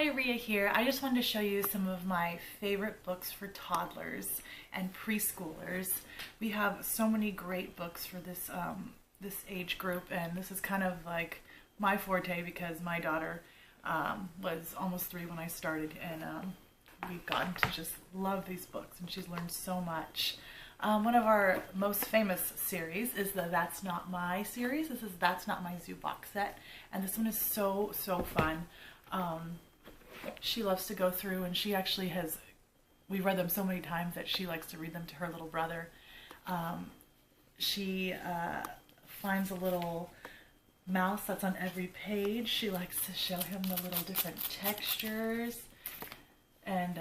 Hi, Rhea here. I just wanted to show you some of my favorite books for toddlers and preschoolers. We have so many great books for this this age group, and this is kind of like my forte because my daughter was almost 3 when I started, and we've gotten to just love these books, and she's learned so much. One of our most famous series is the That's Not My series. This is That's Not My Zoo box set, and this one is so fun. She loves to go through, and she actually has, we've read them so many times that she likes to read them to her little brother. She finds a little mouse that's on every page. She likes to show him the little different textures, and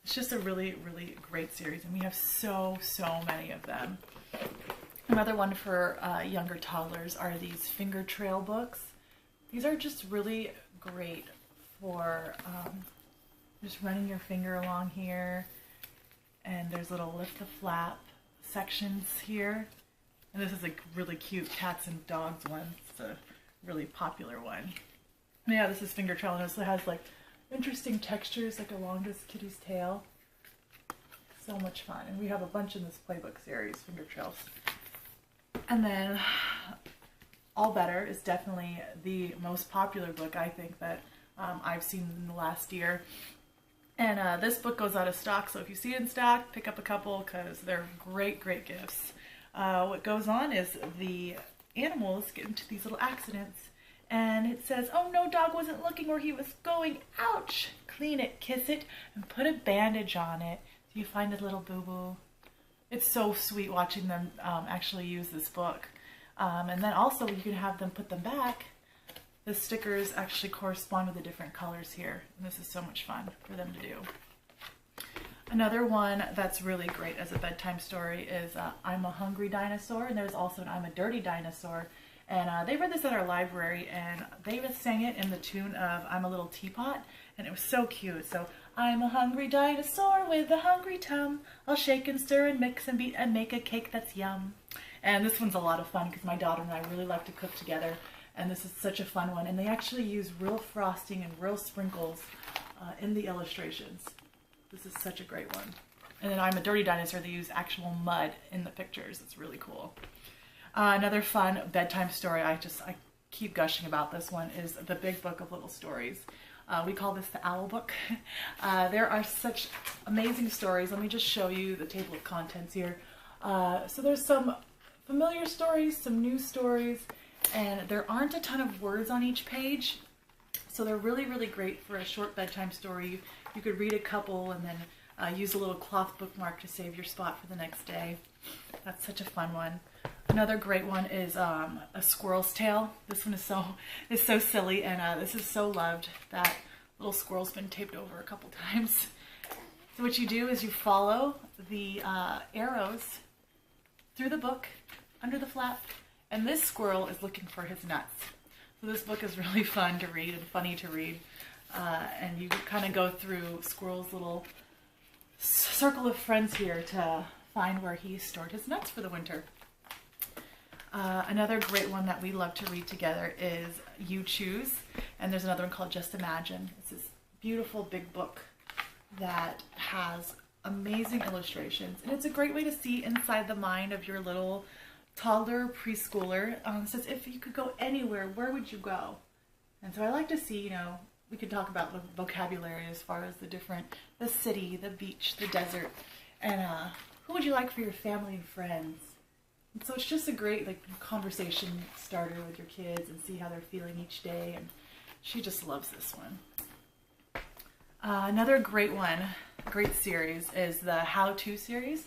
it's just a really great series, and we have so many of them. Another one for younger toddlers are these finger trail books. These are just really great for just running your finger along here, and there's little lift the flap sections here, and this is a really cute cats and dogs one. It's a really popular one. And yeah, this is finger trail, and it has like interesting textures like along this kitty's tail. So much fun, and we have a bunch in this playbook series, finger trails. And then All Better is definitely the most popular book I think that I've seen in the last year. And this book goes out of stock, so if you see it in stock, pick up a couple because they're great gifts. What goes on is the animals get into these little accidents, and it says, oh no, dog wasn't looking where he was going, ouch, clean it, kiss it, and put a bandage on it so you find a little boo-boo. It's so sweet watching them actually use this book. And then also you can have them put them back. The stickers actually correspond with the different colors here, and this is so much fun for them to do. Another one that's really great as a bedtime story is I'm a Hungry Dinosaur, and there's also an I'm a Dirty Dinosaur. And they read this at our library, and they sang it in the tune of I'm a Little Teapot, and it was so cute. So, I'm a hungry dinosaur with a hungry tum. I'll shake and stir and mix and beat and make a cake that's yum. And this one's a lot of fun because my daughter and I really like to cook together, and this is such a fun one. And they actually use real frosting and real sprinkles in the illustrations. This is such a great one. And then I'm a Dirty Dinosaur, they use actual mud in the pictures. It's really cool. Another fun bedtime story, I keep gushing about this one, is The Big Book of Little Stories. We call this the Owl Book. There are such amazing stories. Let me just show you the table of contents here. So there's some familiar stories, some new stories, and there aren't a ton of words on each page. So they're really great for a short bedtime story. You could read a couple and then use a little cloth bookmark to save your spot for the next day. That's such a fun one. Another great one is A Squirrel's Tale. This one is so silly, and this is so loved that little squirrel's been taped over a couple times. So what you do is you follow the arrows through the book, under the flap, and this squirrel is looking for his nuts. So this book is really fun to read and funny to read, and you kind of go through Squirrel's little circle of friends here to find where he stored his nuts for the winter. Another great one that we love to read together is You Choose, and there's another one called Just Imagine. It's this beautiful big book that has amazing illustrations, and it's a great way to see inside the mind of your little toddler preschooler. It says, if you could go anywhere, where would you go? And so I like to see, we could talk about the vocabulary as far as the city, the beach, the desert, and who would you like for your family and friends? And so it's just a great conversation starter with your kids and see how they're feeling each day, and she just loves this one. Another great series is the How To series.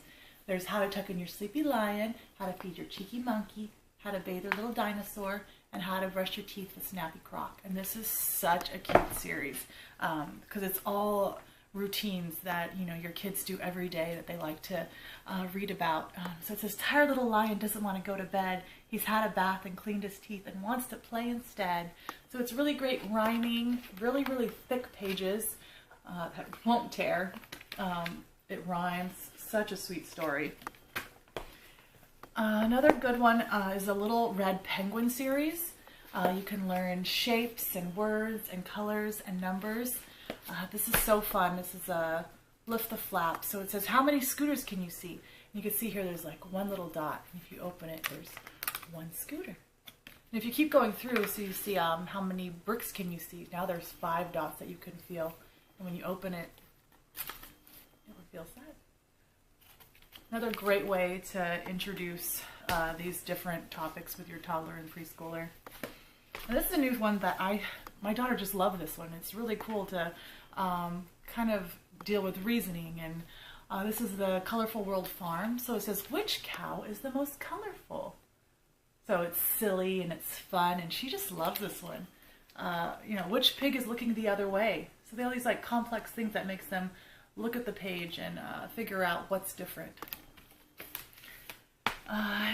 There's How to Tuck in Your Sleepy Lion, How to Feed Your Cheeky Monkey, How to Bathe Your Little Dinosaur, and How to Brush Your Teeth with Snappy Croc. And this is such a cute series because it's all routines that your kids do every day that they like to read about. So it's this tired little lion doesn't want to go to bed. He's had a bath and cleaned his teeth and wants to play instead. So it's really great rhyming, really thick pages that won't tear. It rhymes. Such a sweet story. Another good one is the Little Red Penguin series. You can learn shapes and words and colors and numbers. This is so fun. This is a lift the flap. So it says, how many scooters can you see? And you can see here there's like one little dot. And if you open it, there's one scooter. And if you keep going through, so you see how many bricks can you see. Now there's 5 dots that you can feel. And when you open it, it reveals that. Another great way to introduce these different topics with your toddler and preschooler. And this is a new one that my daughter just loved this one. It's really cool to kind of deal with reasoning. And this is the Colorful World Farm. So it says, which cow is the most colorful? So it's silly and it's fun, and she just loves this one. You know, which pig is looking the other way? So they have all these like complex things that makes them look at the page and figure out what's different.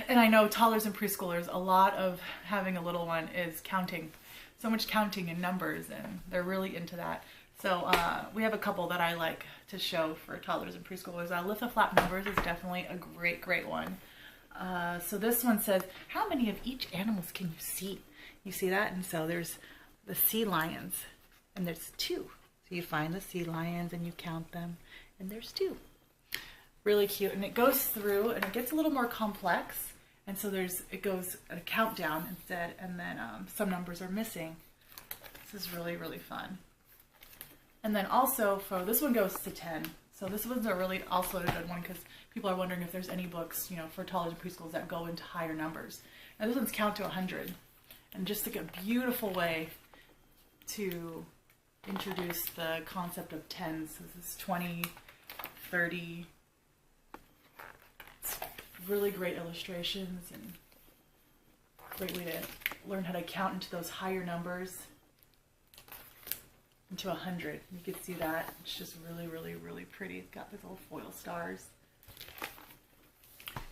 And I know toddlers and preschoolers, a lot of having a little one is counting. So much counting and numbers, and they're really into that. So we have a couple that I like to show for toddlers and preschoolers. Lift the flap numbers is definitely a great one. So this one says, how many of each animals can you see? You see that? And so there's the sea lions, and there's 2. So you find the sea lions and you count them, and there's 2. Really cute. And it goes through and it gets a little more complex. And so it goes a countdown instead, and then some numbers are missing. This is really fun. And then also for this one goes to 10. So this one's also a good one because people are wondering if there's any books, you know, for toddlers and preschools that go into higher numbers. And this one's count to 100. And just like a beautiful way to introduce the concept of tens. So this is 20, 30. It's really great illustrations and great way to learn how to count into those higher numbers. Into 100. You can see that. It's just really pretty. It's got these little foil stars.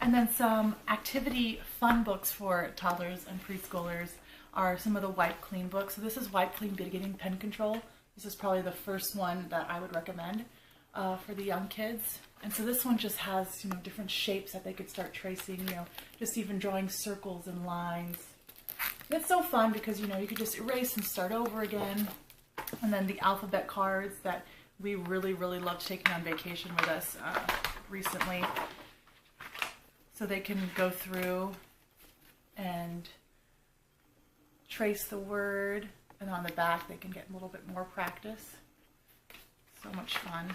And then some activity fun books for toddlers and preschoolers are some of the Wipe Clean books. So this is Wipe Clean Beginning Pen Control. This is probably the first one that I would recommend for the young kids. And so this one just has, you know, different shapes that they could start tracing, you know, just even drawing circles and lines. And it's so fun because, you know, you could just erase and start over again. And then the alphabet cards that we really loved taking on vacation with us recently. So they can go through and trace the word, and on the back they can get a little bit more practice. So much fun.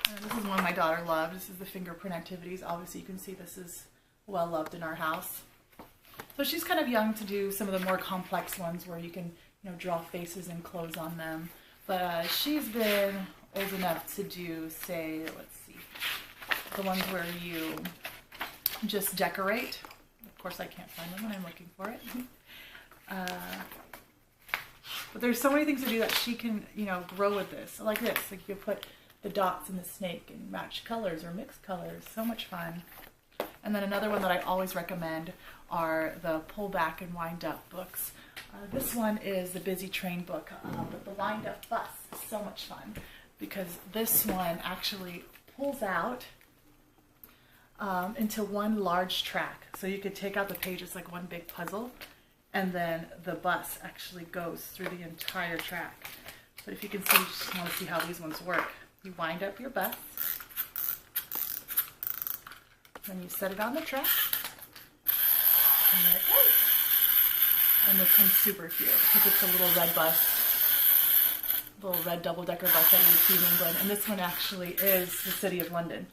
And this is one my daughter loved. This is the fingerprint activities. Obviously you can see this is well loved in our house. So she's kind of young to do some of the more complex ones where you can, you know, draw faces and clothes on them. But she's been old enough to do, say, let's see, the ones where you just decorate. Of course, I can't find them when I'm looking for it. But there's so many things to do that she can, you know, grow with this. Like this, like you put the dots in the snake and match colors or mix colors. So much fun. And then another one that I always recommend are the Pull Back and Wind Up books. This one is the Busy Train book, but the Wind Up Bus is so much fun because this one actually pulls out into one large track. So you could take out the pages like one big puzzle, and then the bus actually goes through the entire track. But if you can see, you just want to see how these ones work. You wind up your bus, then you set it on the track, and there it goes. And this one's super cute because it's a little red bus, little red double-decker bus that you would see in England. And this one actually is the City of London.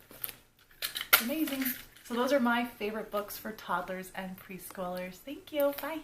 It's amazing. So those are my favorite books for toddlers and preschoolers. Thank you. Bye.